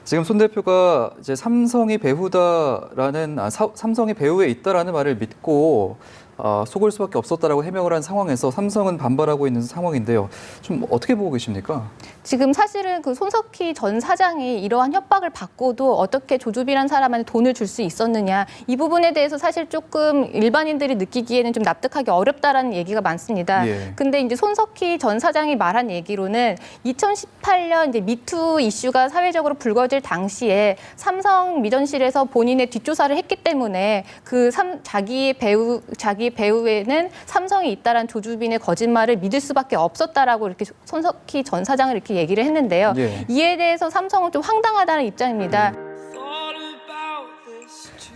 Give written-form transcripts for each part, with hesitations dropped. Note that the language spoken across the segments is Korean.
지금 손 대표가 이제 삼성이 배후다라는 삼성이 배후에 있다라는 말을 믿고 속을 수밖에 없었다라고 해명을 한 상황에서 삼성은 반발하고 있는 상황인데요. 좀 어떻게 보고 계십니까? 지금 사실은 그 손석희 전 사장이 이러한 협박을 받고도 어떻게 조주빈이라는 사람한테 돈을 줄 수 있었느냐, 이 부분에 대해서 사실 조금 일반인들이 느끼기에는 좀 납득하기 어렵다라는 얘기가 많습니다. 예. 근데 이제 손석희 전 사장이 말한 얘기로는 2018년 이제 미투 이슈가 사회적으로 불거질 당시에 삼성 미전실에서 본인의 뒷조사를 했기 때문에 자기 배후에는 삼성이 있다란 조주빈의 거짓말을 믿을 수밖에 없었다라고 이렇게 손석희 전 사장을 이렇게 얘기를 했는데요. 예. 이에 대해서 삼성은 좀 황당하다는 입장입니다.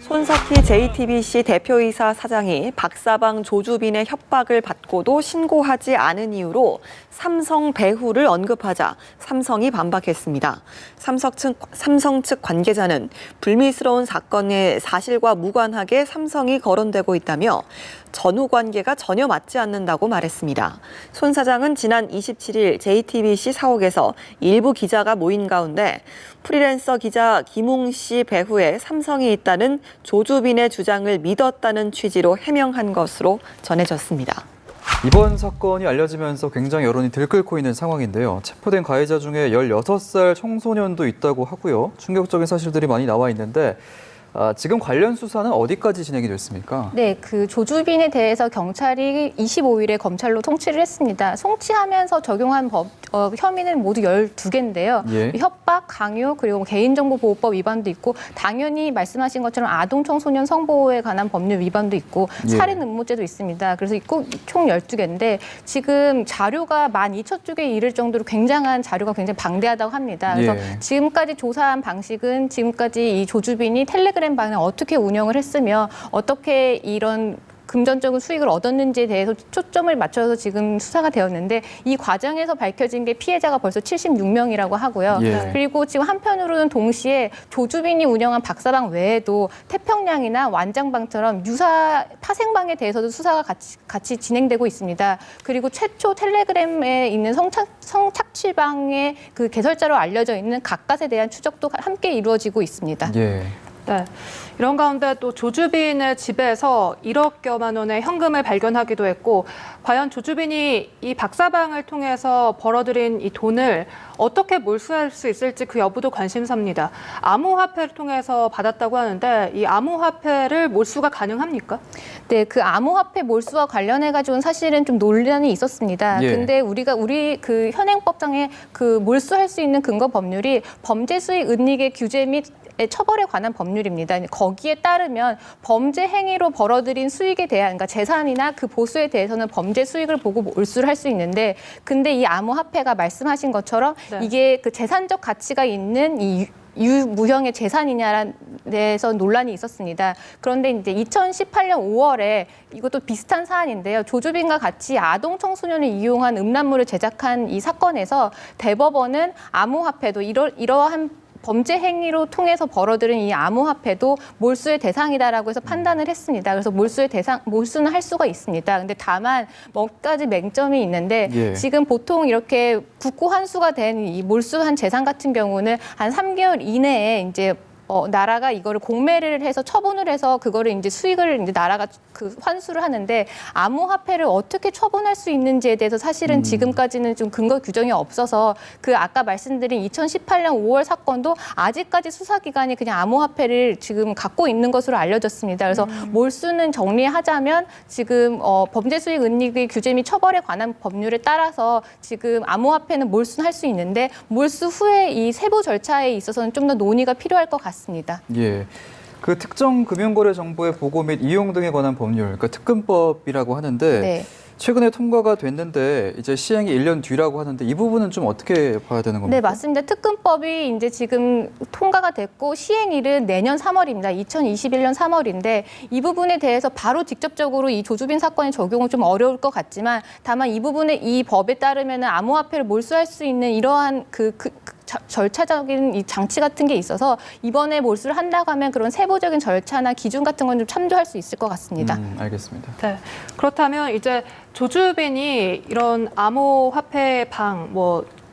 손석희 JTBC 대표이사 사장이 박사방 조주빈의 협박을 받고도 신고하지 않은 이유로 삼성 배후를 언급하자 삼성이 반박했습니다. 삼성 측 관계자는 불미스러운 사건의 사실과 무관하게 삼성이 거론되고 있다며 전후 관계가 전혀 맞지 않는다고 말했습니다. 손 사장은 지난 27일 JTBC 사옥에서 일부 기자가 모인 가운데 프리랜서 기자 김웅 씨 배후에 삼성이 있다는 조주빈의 주장을 믿었다는 취지로 해명한 것으로 전해졌습니다. 이번 사건이 알려지면서 굉장히 여론이 들끓고 있는 상황인데요. 체포된 가해자 중에 16살 청소년도 있다고 하고요. 충격적인 사실들이 많이 나와 있는데 지금 관련 수사는 어디까지 진행이 됐습니까? 네, 그 조주빈에 대해서 경찰이 25일에 검찰로 송치를 했습니다. 송치하면서 적용한 혐의는 모두 12개인데요. 예. 협박, 강요, 그리고 개인정보보호법 위반도 있고 당연히 말씀하신 것처럼 아동 청소년 성보호에 관한 법률 위반도 있고 예. 살인 음모죄도 있습니다. 그래서 총 12개인데 지금 자료가 12,000쪽에 이를 정도로 굉장한 자료가 굉장히 방대하다고 합니다. 그래서 예. 지금까지 조사한 방식은 지금까지 이 조주빈이 텔레그램 방을 어떻게 운영을 했으며 어떻게 이런 금전적인 수익을 얻었는지에 대해서 초점을 맞춰서 지금 수사가 되었는데 이 과정에서 밝혀진 게 피해자가 벌써 76명이라고 하고요. 예. 그리고 지금 한편으로는 동시에 조주빈이 운영한 박사방 외에도 태평양이나 완장방처럼 유사 파생방에 대해서도 수사가 같이 진행되고 있습니다. 그리고 최초 텔레그램에 있는 성착취방의 그 개설자로 알려져 있는 각갓에 대한 추적도 함께 이루어지고 있습니다. 예. 네. 이런 가운데 또 조주빈의 집에서 1억여만 원의 현금을 발견하기도 했고, 과연 조주빈이 이 박사방을 통해서 벌어들인 이 돈을 어떻게 몰수할 수 있을지 그 여부도 관심사입니다. 암호화폐를 통해서 받았다고 하는데 이 암호화폐를 몰수가 가능합니까? 네, 그 암호화폐 몰수와 관련해 가지고는 사실은 좀 논란이 있었습니다. 예. 근데 우리 그 현행법상에 그 몰수할 수 있는 근거 법률이 범죄 수익 은닉의 규제 및 처벌에 관한 법률입니다. 거기에 따르면 범죄 행위로 벌어들인 수익에 대한, 그러니까 재산이나 그 보수에 대해서는 범죄 수익을 보고 몰수를 할 수 있는데, 근데 이 암호화폐가 말씀하신 것처럼 네. 이게 그 재산적 가치가 있는 이 유무형의 재산이냐에 대해서 논란이 있었습니다. 그런데 이제 2018년 5월에 이것도 비슷한 사안인데요. 조주빈과 같이 아동 청소년을 이용한 음란물을 제작한 이 사건에서 대법원은 암호화폐도 이러한 범죄 행위로 통해서 벌어들인 이 암호화폐도 몰수의 대상이다라고 해서 판단을 했습니다. 그래서 몰수는 할 수가 있습니다. 근데 다만 몇 가지 맹점이 있는데 예. 지금 보통 이렇게 국고 환수가 된 이 몰수한 재산 같은 경우는 한 3개월 이내에 이제 나라가 이거를 공매를 해서 처분을 해서 그거를 이제 수익을 이제 나라가 그 환수를 하는데 암호화폐를 어떻게 처분할 수 있는지에 대해서 사실은 지금까지는 좀 근거 규정이 없어서 그 아까 말씀드린 2018년 5월 사건도 아직까지 수사기관이 그냥 암호화폐를 지금 갖고 있는 것으로 알려졌습니다. 그래서 몰수는 정리하자면 지금 범죄 수익 은닉의 규제 및 처벌에 관한 법률에 따라서 지금 암호화폐는 몰수는 할 수 있는데 몰수 후에 이 세부 절차에 있어서는 좀 더 논의가 필요할 것 같습니다. 예. 그 특정 금융거래 정보의 보고 및 이용 등에 관한 법률, 그러니까 특금법이라고 하는데 네. 최근에 통과가 됐는데 이제 시행이 1년 뒤라고 하는데 이 부분은 좀 어떻게 봐야 되는 겁니까? 네, 맞습니다. 특금법이 이제 지금 통과가 됐고 시행일은 내년 3월입니다. 2021년 3월인데 이 부분에 대해서 바로 직접적으로 이 조주빈 사건의 적용은 좀 어려울 것 같지만 다만 이 부분에 이 법에 따르면 암호화폐를 몰수할 수 있는 이러한 절차적인 이 장치 같은 게 있어서 이번에 몰수를 한다고 하면 그런 세부적인 절차나 기준 같은 건 좀 참조할 수 있을 것 같습니다. 알겠습니다. 네. 그렇다면 이제 조주빈이 이런 암호화폐 방,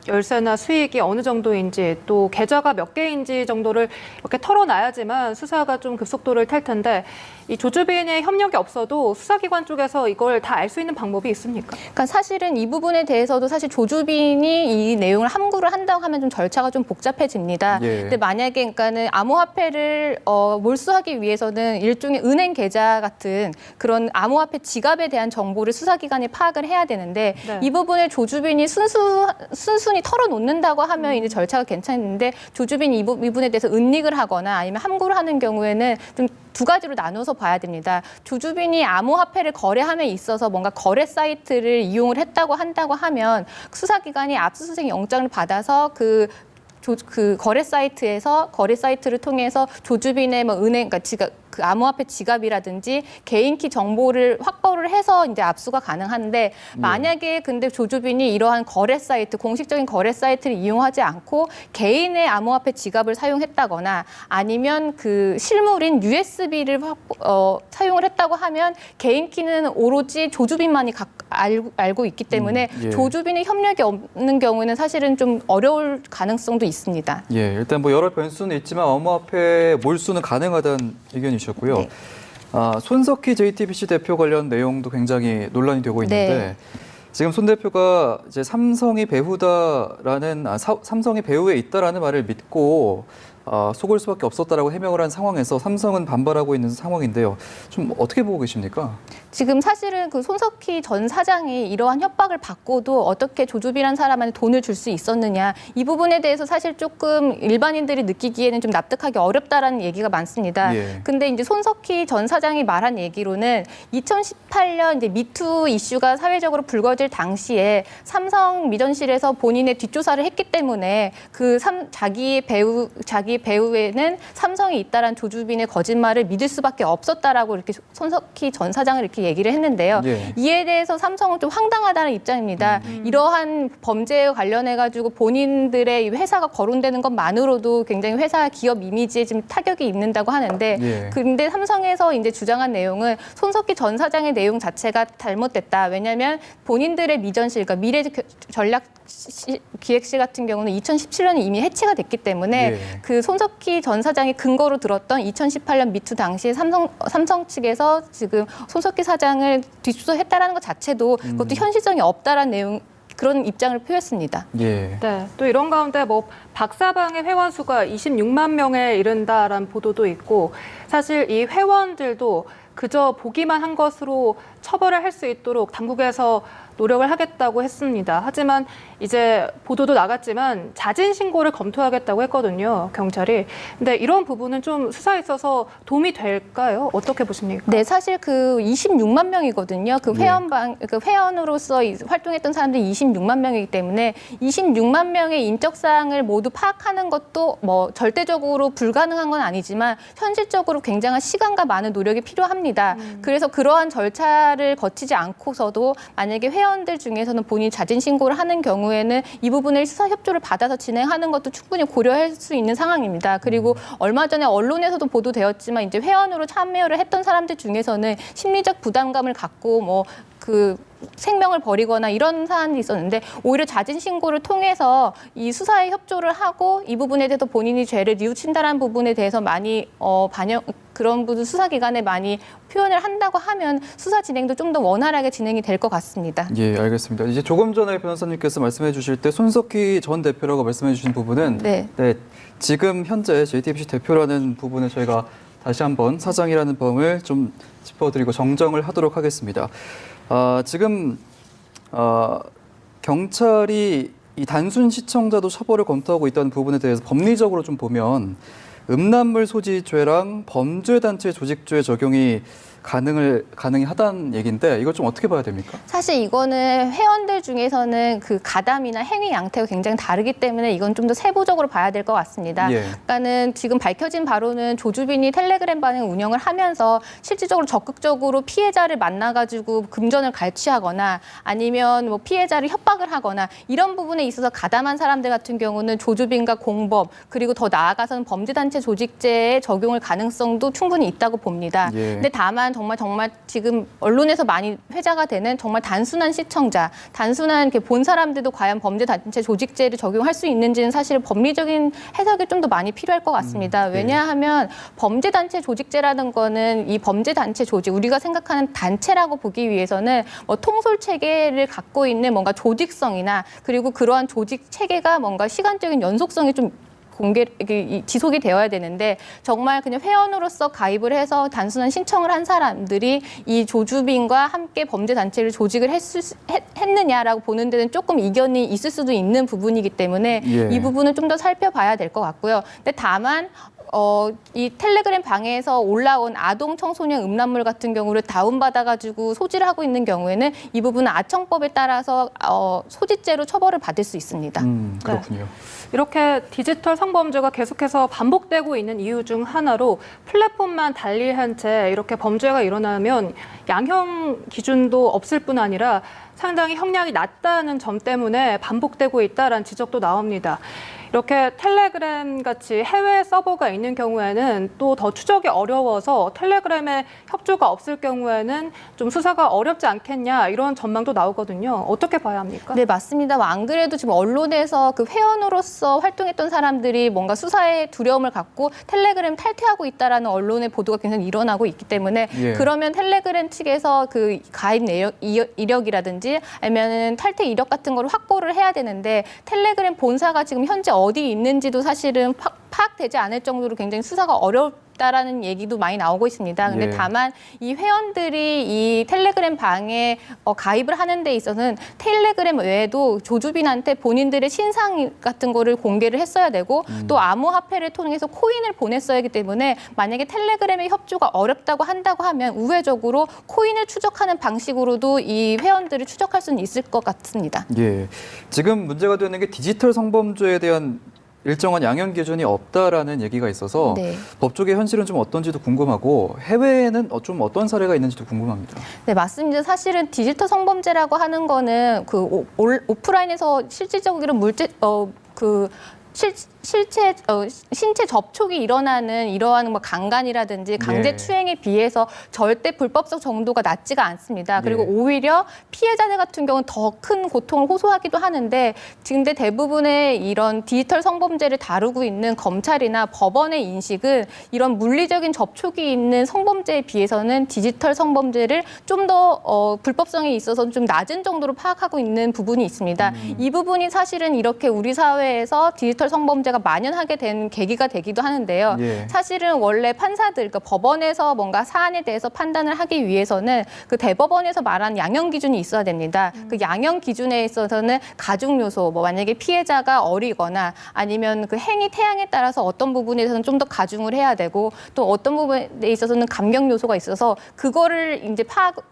열쇠나 수익이 어느 정도인지 또 계좌가 몇 개인지 정도를 이렇게 털어놔야지만 수사가 좀 급속도를 탈 텐데 이 조주빈의 협력이 없어도 수사기관 쪽에서 이걸 다 알 수 있는 방법이 있습니까? 그러니까 사실은 이 부분에 대해서도 사실 조주빈이 이 내용을 함구를 한다고 하면 좀 절차가 좀 복잡해집니다. 예. 근데 만약에 그러니까는 암호화폐를 몰수하기 위해서는 일종의 은행 계좌 같은 그런 암호화폐 지갑에 대한 정보를 수사기관이 파악을 해야 되는데 네. 이 부분을 조주빈이 순순히 털어놓는다고 하면 이제 절차가 괜찮은데 조주빈이 이 부분에 대해서 은닉을 하거나 아니면 함구를 하는 경우에는 좀 두 가지로 나눠서 봐야 됩니다. 조주빈이 암호화폐를 거래함에 있어서 뭔가 거래 사이트를 이용을 했다고 한다고 하면 수사기관이 압수수색 영장을 받아서 그 거래 사이트를 통해서 조주빈의 뭐 은행, 그러니까 그 암호화폐 지갑이라든지 개인키 정보를 확보를 해서 이제 압수가 가능한데 만약에 근데 조주빈이 이러한 거래 사이트, 공식적인 거래 사이트를 이용하지 않고 개인의 암호화폐 지갑을 사용했다거나 아니면 그 실물인 USB를 사용을 했다고 하면 개인키는 오로지 조주빈만이 알고 있기 때문에 예. 조주빈의 협력이 없는 경우는 사실은 좀 어려울 가능성도 있습니다. 예, 일단 뭐 여러 변수는 있지만 암호화폐 몰수는 가능하다는 의견이셨고요. 네. 손석희 JTBC 대표 관련 내용도 굉장히 논란이 되고 있는데 네. 지금 손 대표가 이제 삼성이 배후다라는 삼성이 배후에 있다라는 말을 믿고 속을 수밖에 없었다라고 해명을 한 상황에서 삼성은 반발하고 있는 상황인데요. 좀 어떻게 보고 계십니까? 지금 사실은 그 손석희 전 사장이 이러한 협박을 받고도 어떻게 조주빈이라는 사람한테 돈을 줄 수 있었느냐 이 부분에 대해서 사실 조금 일반인들이 느끼기에는 좀 납득하기 어렵다라는 얘기가 많습니다. 예. 근데 이제 손석희 전 사장이 말한 얘기로는 2018년 이제 미투 이슈가 사회적으로 불거질 당시에 삼성 미전실에서 본인의 뒷조사를 했기 때문에 자기 배후에는 삼성이 있다란 조주빈의 거짓말을 믿을 수밖에 없었다라고 이렇게 손석희 전 사장을 이렇게 얘기를 했는데요. 예. 이에 대해서 삼성은 좀 황당하다는 입장입니다. 이러한 범죄에 관련해가지고 본인들의 이 회사가 거론되는 것만으로도 굉장히 회사 기업 이미지에 좀 타격이 입는다고 하는데 예. 근데 삼성에서 이제 주장한 내용은 손석희 전 사장의 내용 자체가 잘못됐다. 왜냐하면 본인들의 미전실, 그러니까 미래 전략 기획실 같은 경우는 2017년에 이미 해체가 됐기 때문에 예. 그 손석희 전 사장이 근거로 들었던 2018년 미투 당시에 삼성 측에서 지금 손석희 사장을 뒷수사했다라는 것 자체도 그것도 현실성이 없다라는 내용 그런 입장을 표했습니다. 예. 네, 또 이런 가운데 뭐 박사방의 회원 수가 26만 명에 이른다라는 보도도 있고 사실 이 회원들도 그저 보기만 한 것으로 처벌을 할 수 있도록 당국에서 노력을 하겠다고 했습니다. 하지만 이제 보도도 나갔지만 자진 신고를 검토하겠다고 했거든요, 경찰이. 근데 이런 부분은 좀 수사에 있어서 도움이 될까요? 어떻게 보십니까? 네, 사실 그 26만 명이거든요. 그 회원으로서 활동했던 사람들이 26만 명이기 때문에 26만 명의 인적 사항을 모두 파악하는 것도 뭐 절대적으로 불가능한 건 아니지만 현실적으로 굉장한 시간과 많은 노력이 필요합니다. 그래서 그러한 절차를 거치지 않고서도 만약에 회원들 중에서는 본인 자진 신고를 하는 경우에는 이 부분을 수사 협조를 받아서 진행하는 것도 충분히 고려할 수 있는 상황입니다. 그리고 얼마 전에 언론에서도 보도되었지만 이제 회원으로 참여를 했던 사람들 중에서는 심리적 부담감을 갖고 뭐 그 생명을 버리거나 이런 사안이 있었는데 오히려 자진 신고를 통해서 이 수사에 협조를 하고 이 부분에 대해서 본인이 죄를 뉘우친다는 부분에 대해서 많이 그런 부분 수사기관에 많이 표현을 한다고 하면 수사 진행도 좀 더 원활하게 진행이 될 것 같습니다. 예, 알겠습니다. 이제 조금 전에 변호사님께서 말씀해 주실 때 손석희 전 대표라고 말씀해 주신 부분은 네. 지금 현재 JTBC 대표라는 부분을 저희가 다시 한번 사장이라는 범을 좀 짚어드리고 정정을 하도록 하겠습니다. 지금 경찰이 이 단순 시청자도 처벌을 검토하고 있다는 부분에 대해서 법리적으로 좀 보면 음란물 소지죄랑 범죄단체 조직죄 적용이 가능히 하다는 얘기인데 이걸 좀 어떻게 봐야 됩니까? 사실 이거는 회원들 중에서는 그 가담이나 행위 양태가 굉장히 다르기 때문에 이건 좀 더 세부적으로 봐야 될 것 같습니다. 예. 그러니까는 지금 밝혀진 바로는 조주빈이 텔레그램 반응 운영을 하면서 실질적으로 적극적으로 피해자를 만나가지고 금전을 갈취하거나 아니면 뭐 피해자를 협박을 하거나 이런 부분에 있어서 가담한 사람들 같은 경우는 조주빈과 공범 그리고 더 나아가서는 범죄단체 조직죄의 적용을 가능성도 충분히 있다고 봅니다. 예. 근데 다만 다만 정말 지금 언론에서 많이 회자가 되는 정말 단순한 시청자, 단순한 이렇게 본 사람들도 과연 범죄단체 조직죄를 적용할 수 있는지는 사실 법리적인 해석이 좀 더 많이 필요할 것 같습니다. 네. 왜냐하면 범죄단체 조직죄라는 거는 이 범죄단체 조직, 우리가 생각하는 단체라고 보기 위해서는 뭐 통솔 체계를 갖고 있는 뭔가 조직성이나 그리고 그러한 조직 체계가 뭔가 시간적인 연속성이 좀 지속이 되어야 되는데 정말 그냥 회원으로서 가입을 해서 단순한 신청을 한 사람들이 이 조주빈과 함께 범죄단체를 조직을 했느냐라고 보는 데는 조금 이견이 있을 수도 있는 부분이기 때문에 예. 이 부분은 좀 더 살펴봐야 될 것 같고요. 근데 다만 이 텔레그램 방에서 올라온 아동 청소년 음란물 같은 경우를 다운받아가지고 소지를 하고 있는 경우에는 이 부분은 아청법에 따라서 소지죄로 처벌을 받을 수 있습니다. 그렇군요. 이렇게 디지털 성범죄가 계속해서 반복되고 있는 이유 중 하나로 플랫폼만 달리한 채 이렇게 범죄가 일어나면 양형 기준도 없을 뿐 아니라 상당히 형량이 낮다는 점 때문에 반복되고 있다라는 지적도 나옵니다. 이렇게 텔레그램 같이 해외 서버가 있는 경우에는 또 더 추적이 어려워서 텔레그램에 협조가 없을 경우에는 좀 수사가 어렵지 않겠냐 이런 전망도 나오거든요. 어떻게 봐야 합니까? 네, 맞습니다. 안 그래도 지금 언론에서 그 회원으로서 활동했던 사람들이 뭔가 수사에 두려움을 갖고 텔레그램 탈퇴하고 있다라는 언론의 보도가 굉장히 일어나고 있기 때문에 예. 그러면 텔레그램 측에서 그 가입 이력이라든지 아니면은 탈퇴 이력 같은 거를 확보를 해야 되는데 텔레그램 본사가 지금 현재 어디 있는지도 사실은 파악되지 않을 정도로 굉장히 수사가 어렵다라는 얘기도 많이 나오고 있습니다. 근데 예. 다만 이 회원들이 이 텔레그램 방에 가입을 하는 데 있어서는 텔레그램 외에도 조주빈한테 본인들의 신상 같은 거를 공개를 했어야 되고 또 암호화폐를 통해서 코인을 보냈어야 하기 때문에 만약에 텔레그램의 협조가 어렵다고 한다고 하면 우회적으로 코인을 추적하는 방식으로도 이 회원들을 추적할 수는 있을 것 같습니다. 예. 지금 문제가 되는 게 디지털 성범죄에 대한 일정한 양형 기준이 없다라는 얘기가 있어서 네. 법조계 현실은 좀 어떤지도 궁금하고 해외에는 좀 어떤 사례가 있는지도 궁금합니다. 네, 맞습니다. 사실은 디지털 성범죄라고 하는 거는 그 오프라인에서 실질적으로 신체 접촉이 일어나는 이러한 뭐 강간이라든지 강제 예. 추행에 비해서 절대 불법성 정도가 낮지가 않습니다. 그리고 예. 오히려 피해자들 같은 경우는 더 큰 고통을 호소하기도 하는데 근데 대부분의 이런 디지털 성범죄를 다루고 있는 검찰이나 법원의 인식은 이런 물리적인 접촉이 있는 성범죄에 비해서는 디지털 성범죄를 좀 더 불법성에 있어서 좀 낮은 정도로 파악하고 있는 부분이 있습니다. 이 부분이 사실은 이렇게 우리 사회에서 디지털 성범죄가 만연하게 된 계기가 되기도 하는데요. 예. 사실은 원래 판사들, 그러니까 법원에서 뭔가 사안에 대해서 판단을 하기 위해서는 그 대법원에서 말한 양형 기준이 있어야 됩니다. 그 양형 기준에 있어서는 가중 요소, 뭐 만약에 피해자가 어리거나 아니면 그 행위 태양에 따라서 어떤 부분에 대해서는 좀 더 가중을 해야 되고 또 어떤 부분에 있어서는 감경 요소가 있어서 그거를 이제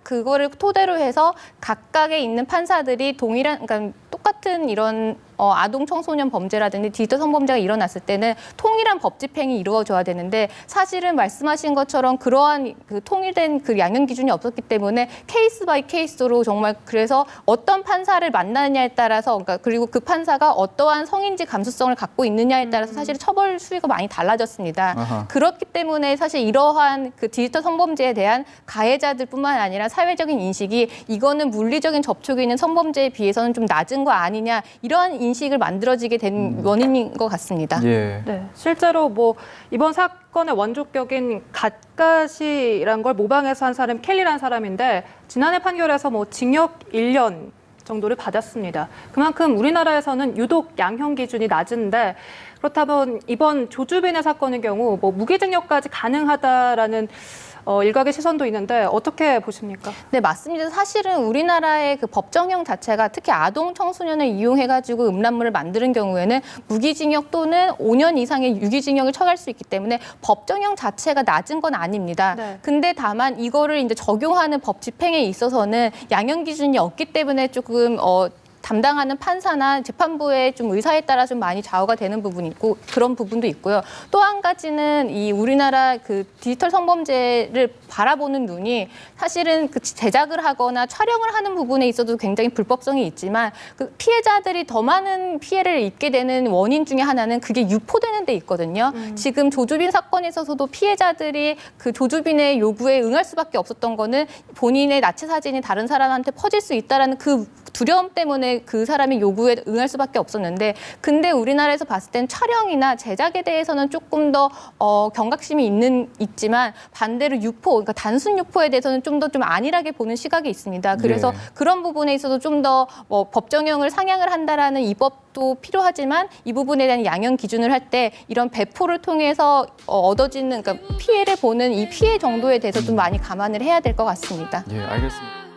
그거를 토대로 해서 각각에 있는 판사들이 동일한, 그러니까 똑같은 이런 아동 청소년 범죄라든지 디지털 성범죄가 일어났을 때는 통일한 법 집행이 이루어져야 되는데 사실은 말씀하신 것처럼 그러한 그 통일된 그 양형 기준이 없었기 때문에 케이스 바이 케이스로 정말 그래서 어떤 판사를 만나느냐에 따라서 그러니까 그리고 그 판사가 어떠한 성인지 감수성을 갖고 있느냐에 따라서 사실 처벌 수위가 많이 달라졌습니다. 아하. 그렇기 때문에 사실 이러한 그 디지털 성범죄에 대한 가해자들뿐만 아니라 사회적인 인식이 이거는 물리적인 접촉이 있는 성범죄에 비해서는 좀 낮은 거 아니냐 이러한 인식을 만들어지게 된 원인인 것 같습니다. 예. 네, 실제로 뭐 이번 사건의 원조격인 갓갓이란 걸 모방해서 한 사람 켈리라는 사람인데 지난해 판결에서 뭐 징역 1년 정도를 받았습니다. 그만큼 우리나라에서는 유독 양형 기준이 낮은데 그렇다면 이번 조주빈의 사건의 경우 뭐 무기징역까지 가능하다라는 일각의 시선도 있는데 어떻게 보십니까? 네, 맞습니다. 사실은 우리나라의 그 법정형 자체가 특히 아동 청소년을 이용해가지고 음란물을 만드는 경우에는 무기징역 또는 5년 이상의 유기징역을 처할 수 있기 때문에 법정형 자체가 낮은 건 아닙니다. 네. 근데 다만 이거를 이제 적용하는 법 집행에 있어서는 양형 기준이 없기 때문에 조금 담당하는 판사나 재판부의 좀 의사에 따라 좀 많이 좌우가 되는 부분이 있고 그런 부분도 있고요. 또 한 가지는 이 우리나라 그 디지털 성범죄를 바라보는 눈이 사실은 그 제작을 하거나 촬영을 하는 부분에 있어도 굉장히 불법성이 있지만 그 피해자들이 더 많은 피해를 입게 되는 원인 중에 하나는 그게 유포되는 데 있거든요. 지금 조주빈 사건에 있어서도 피해자들이 그 조주빈의 요구에 응할 수밖에 없었던 거는 본인의 나치 사진이 다른 사람한테 퍼질 수 있다라는 그 두려움 때문에 그 사람의 요구에 응할 수밖에 없었는데 근데 우리나라에서 봤을 땐 촬영이나 제작에 대해서는 조금 더 경각심이 있지만 반대로 유포, 그러니까 단순 유포에 대해서는 좀 더 좀 안일하게 보는 시각이 있습니다. 그래서 네. 그런 부분에 있어서 좀 더 법정형을 상향을 한다라는 이 법도 필요하지만 이 부분에 대한 양형 기준을 할 때 이런 배포를 통해서 얻어지는 그러니까 피해를 보는 이 피해 정도에 대해서 좀 많이 감안을 해야 될 것 같습니다. 예, 알겠습니다.